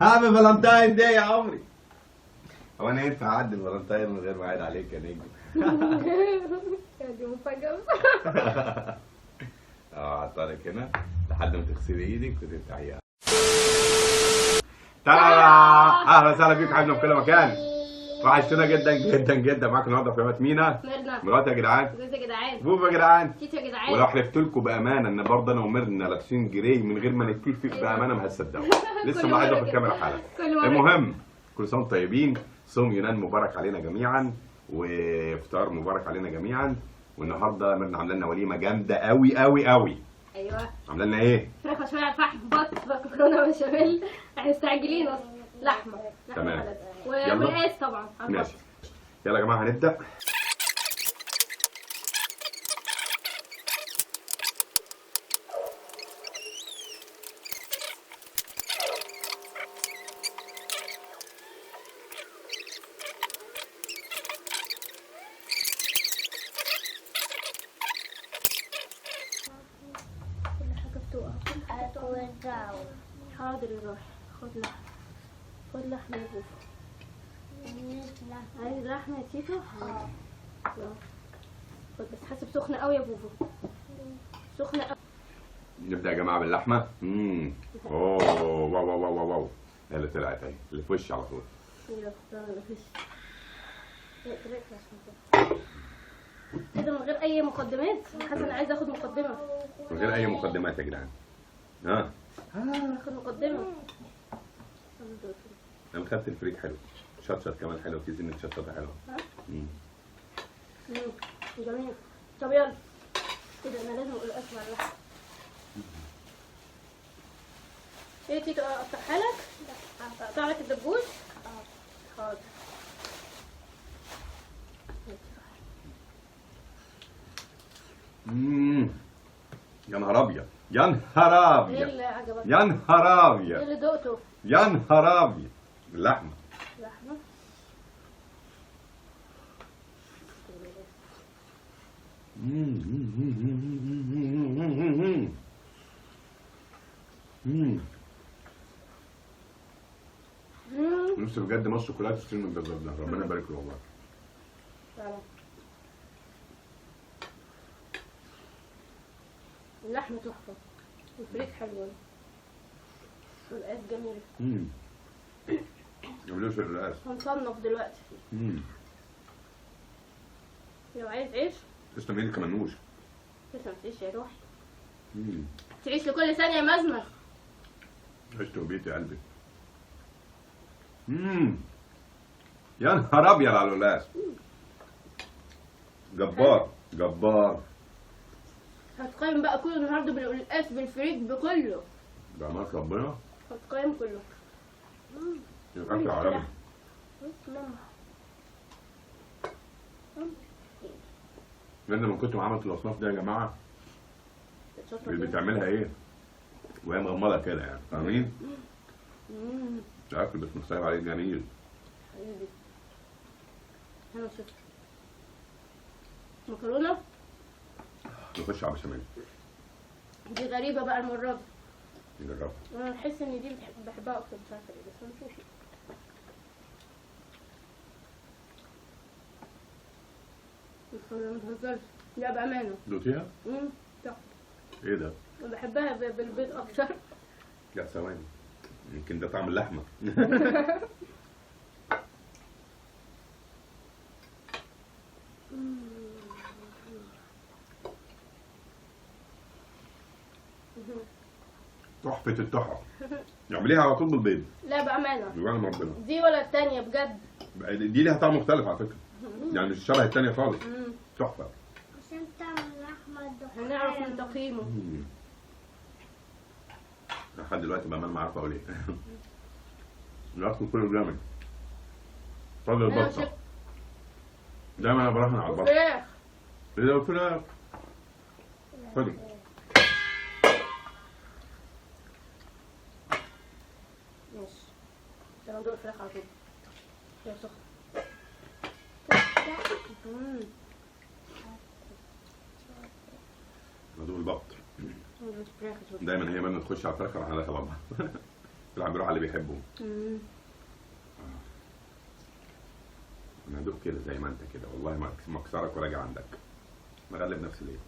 هابي فالنتاين داي يا عمري. هو انا ينفع اعدي الفالنتاين من غير ما اعيد عليك يا نجم؟ دي مفاجأة. اعطارك هنا لحد ما تغسلي ايدك وتفتحيها. اهلا وسهلا بيكم حبايبنا في كل مكان. وحشتونا جدا جدا جدا. معاكم النهارده في قناه مينا مرات يا جدعان، ازيك يا جدعان، بوبا يا جدعان، تيتا يا جدعان. ولو حلفت لكم بامانه ان برضه انا وميرنا لابسين جراي من غير ما نتفق بامانه ما هتصدقوا. لسه ملاحظه في الكاميرا حالا. المهم كل سنه وانتم طيبين، صوم يونان مبارك علينا جميعا وافطار مبارك علينا جميعا. والنهارده ميرنا عامله لنا وليمه جامده قوي قوي قوي. ايوه عامله لنا ايه؟ فراخ مشويه على الفحم، بط مكرونه بشاميل. احنا مستعجلين اصلا. لحمه تمام. والقاس طبعا. ماشي يلا يا جماعه هنبدا. كل حاجه بتقع، حاضر يا روحي. خد لحمه، خد لحمه يا بوفا. عايز لحمه يا تيتو؟ يلا خد، بس حاسب سخنه قوي يا بوفا، سخنه قوي. نبدا يا جماعه باللحمه. اوه واو واو واو واو، هي اللي طلعت اهي اللي في وشي على طول. يلا مفيش كده من غير اي مقدمات. حاسه انا عايزه اخد مقدمه. من غير اي مقدمات يا جدعان. ها اخد مقدمه. انا خدت الفريك حلو، شطشط كمان حلو، في سنه شطشطه حلوه. جميل. طب يلا كده انا لازم اقول اسمع اللحمه. ايه تيجي اقطعها لك؟ اقطع لك الدبوس؟ حاضر. يا نهار ابيض، يا نهار ايه ابيض، اللي عجبك؟ يا نهار ايه ابيض، اللي دقته؟ يا نهار ابيض. اللحمه لحمه. نفسي بجد مصر كلها تشتري من الجزار ده، ربنا يبارك له والله. فعلا اللحمه تحفه، والفريك حلو، والقاس جميل. جميل في الرقاص. هنصنف دلوقتي. لو عايز عيش تسلم ايدك يا منوش. تسلم تعيش يا روحي. تعيش لكل ثانيه يا مزمه. عشت وبيت يا قلبي. يا نهار ابيض على الولاس. جبار جبار. هتقيم بقى كل النهارده بالقلقاس بالفريك بكله. بأمانة ربنا هتقيم كله. يبقى أكل عربي. لأن من كنت ما عملت الأصناف دي يا جماعة اللي بتعملها إيه؟ وهي مغمضة كده يعني، فاهمين؟ الأكل بس مستوعب عليه جميل. حبيبي أنا شفت مكرونة نخش على بشاميل. دي غريبة بقى المرة دي. نجربها. أنا بحس إن دي بحبها أكتر، مش عارفة ليه، بس هنشوف. ما بهزرش، لا بأمانة. دوتيها؟ صح. إيه ده؟ بحبها بالبيض أكتر. لا ثواني، يمكن ده طعم اللحمة. تحفة التحف. اعمليها على طول بالبيض. لا بأمانة. يبقى ربنا. دي ولا التانية بجد. دي ليها طعم مختلف على فكرة. يعني مش شبه التانية خالص. تحفة. عشان تعمل لحمة هنعرف من تقييمه. لحد دلوقتي بأمانة ما عارفة أقول إيه. الأكل كله جامد. فضل البطة. دايما أنا براهن على البطة. وفراخ. إذا الفراخ. خدي. ماشي. ده ندوق الفراخ على طول. يا سخن. دايما هي ما تخش على الفراخ على طلبها. الواحد بيروح على اللي بيحبه. انا هدوق كده زي ما انت كده، والله ما اكسرك ولا اجي عندك. مغلب نفسي ليه؟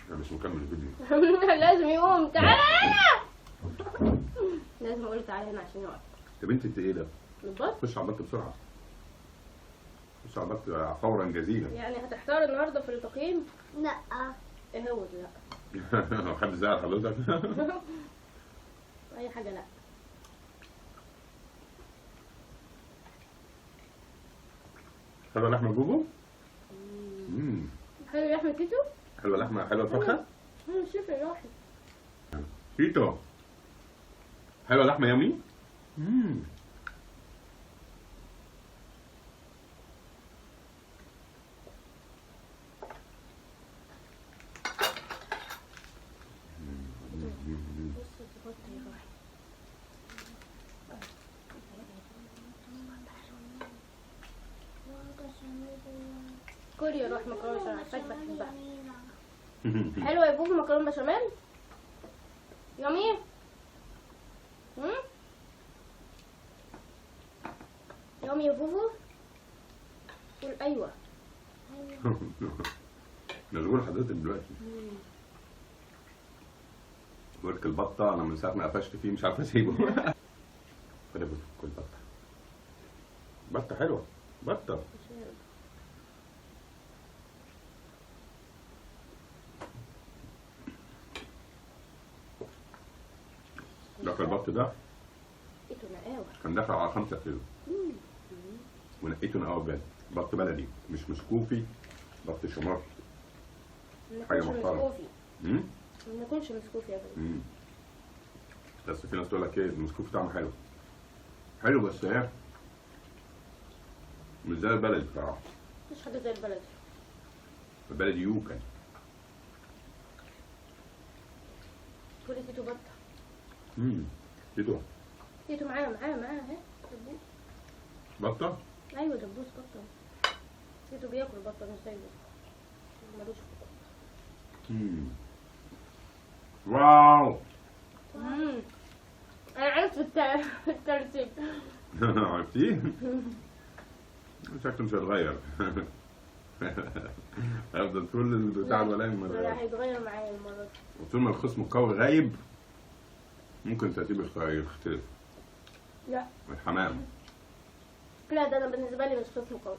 انا مش مكمل الفيديو. لازم يقوم. تعالى هنا. لازم اقول تعالى هنا عشان يقعد. يا بنتي انت ايه ده؟ البط. خش على البط بسرعه. خش على البط فورا جزيلا. يعني هتحتار النهارده في التقييم؟ لا. ايه هو ده؟ لا. حد زعل حضرتك؟ اي حاجه لا. حلوه لحمه جوجو؟ حلو يا احمد تيتو؟ حلوه لحمه، حلوه الفرخه؟ انا مش شايفه الواحد. تيتو حلوه لحمه يومي؟ كل يا روح مكرونه بشاميل، عارفاك بحبها. حلوه يا بوبو مكرونه بشاميل؟ يامي؟ يامي يا بوبو؟ قول ايوه. مشغول حضرتك دلوقتي. ورك البطه انا من ساعه ما قفشت فيه مش عارف اسيبه. خد يا بوبو كل بطه. بطه حلوه، بطه. ده البط ده كان داخل على 5 كيلو ونقيته نقاوه بجد. بط بلدي مش مسكوفي، بط شمار، حاجه محترمه. ما ناكلش مسكوفي ابدا. بس في ناس تقول لك ايه المسكوفي طعمه حلو. حلو بس هي مش زي البلدي بصراحه. مفيش حاجه زي البلدي. البلدي يوكل. كلي تيتو بطه. تيتو. تيتو معايا اهي. دبوس. بطه؟ ايوه دبوس بطه. تيتو بياكل بطه مش زي ملوش واو. انا عرفت الترتيب. عرفتيه؟ شكله مش هيتغير. هيفضل طول البتاع الولاية لا هيتغير معايا المرة دي. وطول ما الخصم القوي غايب ممكن ترتيب يختلف. لا الحمام. لا ده انا بالنسبة لي مش خصم قوي.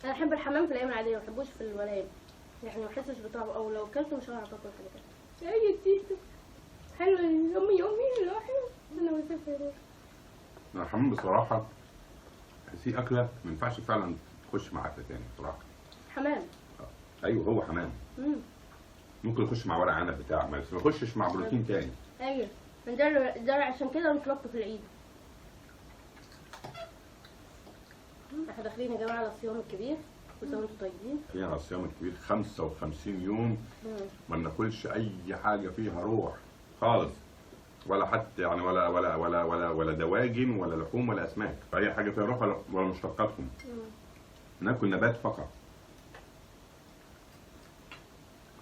انا احب الحمام في الايام العادية، ما بحبوش في الولاية. يعني ما احسش بطعمه، او لو اكلته مش هعرف اكل حاجة تانية. يا تيتو حلو يومي الواحد. انا مسافر. الحمام بصراحة تحسيه أكلة ما ينفعش فعلا تخش مع أكلة تاني بصراحة. حمام. أيوه هو حمام. ممكن يخش مع ورق عنب بتاع، بس ما يخشش مع بروتين تاني. ايوه ده عشان كده نطلبته في العيد. احنا داخلين يا جماعة على الصيام الكبير، كل سنة وانتم طيبين. فيها على الصيام الكبير 55 يوم ما بناكلش أي حاجة فيها روح خالص. ولا حتى يعني ولا دواجن ولا لحوم ولا اسماك، اي حاجه فيها روح ولا مشتقاتهم. ناكل نبات فقط.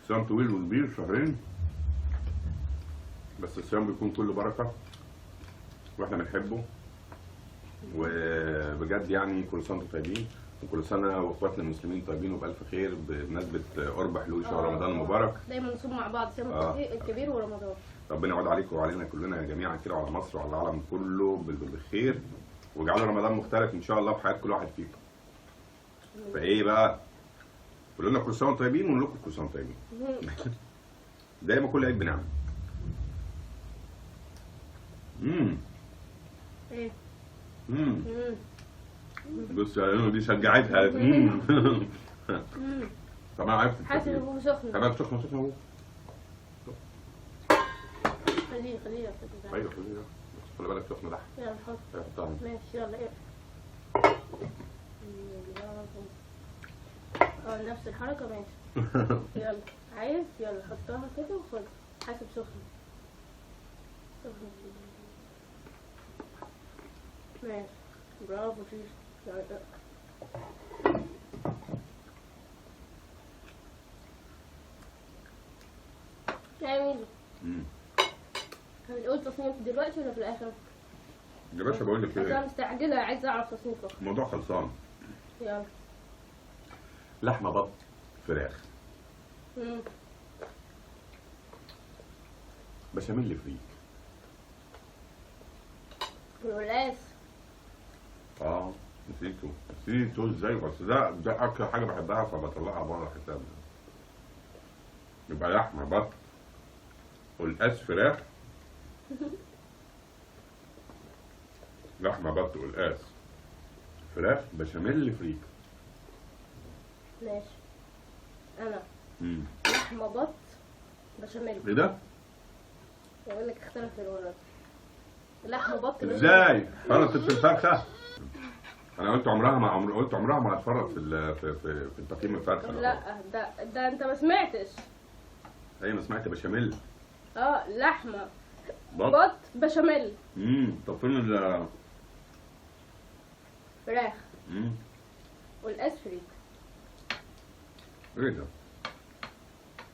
صيام طويل وكبير 2 بس الصيام بيكون كله بركه واحنا بنحبه. وبجد يعني كل سنه وانتم طيبين، وكل سنه واخواتنا المسلمين طيبين وبالف خير بمناسبه قرب حلول شهر رمضان المبارك. دايما نصوم مع بعض صيام الكبير ورمضان. ربنا يعود عليكم وعلينا كلنا جميعا كده وعلى مصر وعلى العالم كله بالخير، واجعلوا رمضان مختلف ان شاء الله في حياه كل واحد فيكم. فايه بقى؟ قولوا لنا كل سنه وانتم طيبين ونقول لكم كل سنه وانتم طيبين. دايما كل عيد بنعمل. ايه؟ بص يا دي شجعتها. طبعا عرفت. حاسس ان هو سخن. طبعا سخن اهو. خليه ايوه خليه. خلي بالك سخن ده. يلا نحط. ماشي يلا ايه. نفس الحركة ماشي. يلا عايز يلا حطها كده وخد. حاسب سخن. ماشي. برافو تيتو. يا ميزو، هنقول تصنيف دلوقتي ولا في الآخر؟ يا باشا بقول لك أنا ايه، مستعجلة عايزة أعرف تصنيفك. الموضوع خلصان. يلا. لحمه، بط، فراخ، بشاميل فريك. والقلقاس. نسيته ازاي؟ بس ده اكتر حاجه بحبها فبطلعها بره الحساب. يبقى لحمه، بط، قلقاس، فراخ. لحمه، بط، قلقاس، فراخ، بشاميل فريك. ماشي. أنا لحمة، بط، بشاميل. ايه ده؟ بقول لك اختلف الورق. لحمة، بط، بشاميل. ازاي؟ فرطت في الفرخه؟ انا قلت عمرها ما هتفرط في التقييم الفرخه. لا ده انت ما سمعتش. ايه ما سمعت؟ بشاميل. لحمة، بط، بط، بشاميل. طب فين فراخ. والقاس فريك. ايه ده؟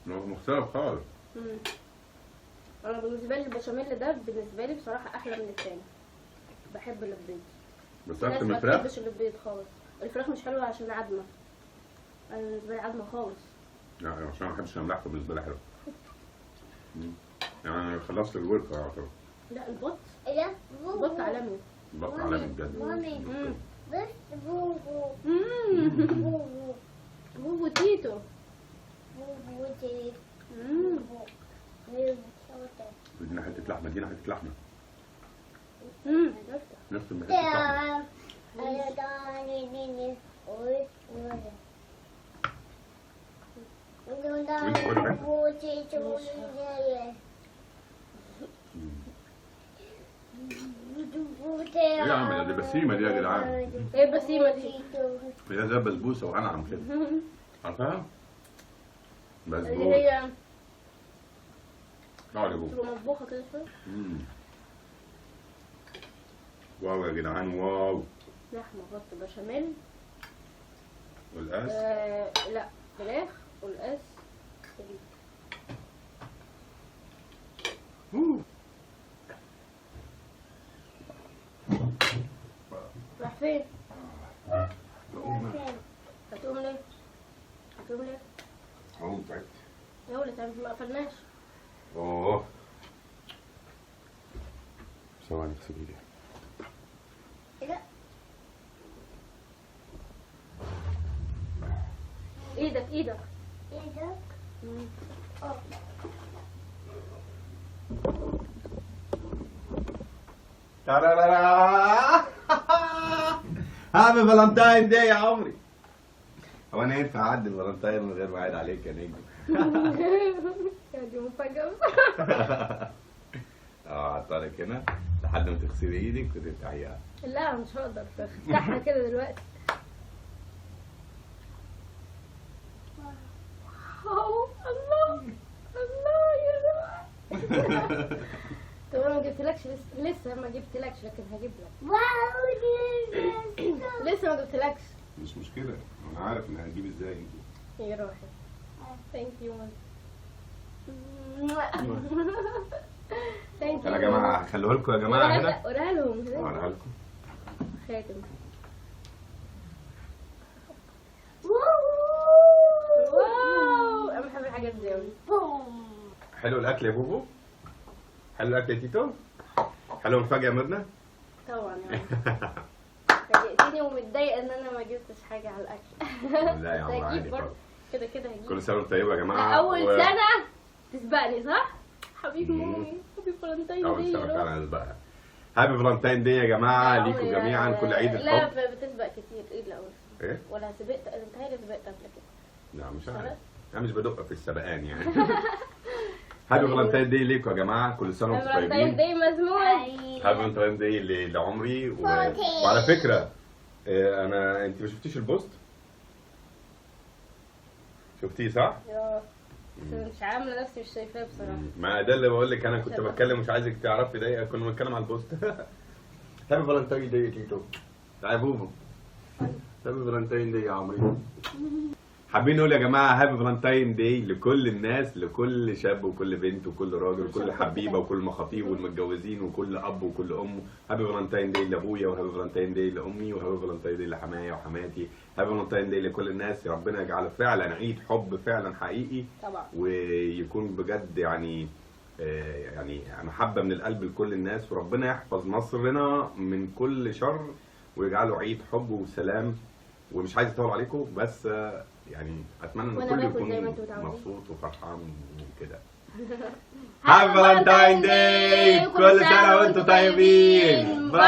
مختلف خالص. انا بالنسبه لي البشاميل ده بالنسبه لي بصراحه احلى من التاني. بحب اللي ببيض. بس الناس اكتر من ما الفراخ؟ بتحبش اللي ببيض خالص. الفراخ مش حلوه عشان عدمه. انا بالنسبه لي عدمه خالص. لا عشان ما بحبش الملح بالنسبه لي حلو. يعني انا خلصت الورقه يعتبر. لا البط. لا البط عالمي. البط عالمي بجد. مامي بس بوبو بوبو. بوبو تيتو. بوبو تي ادينا حته لحمه، ادينا حته لحمه. نفس حته لحمه. ايه يا عم دي بسيمه دي يا جدعان؟ ايه البسيمه دي؟ هي زي بسبوسه وانعم كده. عارفها؟ اللي بسبوسه. هي تعالي جوه. بتبقى مطبوخه كده شويه. واو يا جدعان واو. لحمه، بط، بشاميل. والقاس؟ لا فراخ، والقاس. راح فين؟ هتقوم ليه؟ اقوم تعبت. يا ولد ما قفلناش. اوه ثواني اغسل ايدي. ايدك. تارارارا. هابي فالنتاين داي يا عمري. هو انا ينفع اعدي الفالنتاين من غير ما اعيد عليك يا نجم؟ دي مفاجأة. عطارك هنا لحد ما تغسلي ايدك وتفتحيها. لا مش هقدر افتحها كده دلوقتي. الله يا جماعة. طب انا ما جبتلكش لسه ما جبتلكش لكن هجيب لك. لسه ما جبتلكش. مش مشكلة، انا عارف ان هتجيب ازاي. يا روحي. ثانك يو. يا جماعة هخليه لكم يا جماعة هنا. وريها لهم. وريها لكم. خاتم. انا بحب الحاجات دي قوي. حلو الاكل يا بوبو؟ حلو الاكل يا تيتو؟ حلو المفاجأة يا ميرنا؟ طبعا يعني. فاجئتني ومتضايقه ان انا ما جبتش حاجه على الاكل. لا يا عم عادي خالص. كده هجيب. كل سنة وانتم طيبة يا جماعة. اول سنه تسبقني صح؟ حبيبي مامي. هابي فالنتاين اول دي. سنة فعلا هسبقها. هابي فالنتاين دي يا جماعة ليكم جميعا كل عيد الحب. لا بتسبق كتير. ايه الاول؟ ايه؟ ولا سبقت؟ انا متهيألي سبقت قبل كده. لا مش عارف. انا مش بدق في السبقان يعني. هابي فالنتاين دي ليكم يا جماعة كل سنة وانتم طيبين. فالنتاين دي مزمود. هابي فالنتاين دي لعمري وعلى فكرة انت ما شفتيش البوست؟ شفتيه صح؟ بس مش عامله نفسي مش شايفاه بصراحه. ما ده اللي بقول لك انا كنت بتكلم مش عايزك تعرفي ده كنا بنتكلم على البوست. هابي فالنتاين داي يا تيتو. تعالى بوبو. هابي فالنتاين داي يا عمري. حابين نقول يا جماعه هابي فالنتاين داي لكل الناس، لكل شاب وكل بنت وكل راجل وكل حبيبه وكل مخاطيب والمتجوزين وكل اب وكل ام. هابي فالنتاين داي لابويا، وهابي فالنتاين داي لامي، وهابي فالنتاين داي لحمايا وحماتي. هابي فالنتاين داي لكل الناس. يا ربنا يجعله فعلا عيد حب فعلا حقيقي طبعا، ويكون بجد يعني محبه من القلب لكل الناس، وربنا يحفظ مصرنا من كل شر ويجعله عيد حب وسلام. ومش عايز اطول عليكم بس يعني اتمنى ان الكل يكون مبسوط وفرحان وكده. هابي فالنتاين داي، كل سنه وانتم طيبين. باي.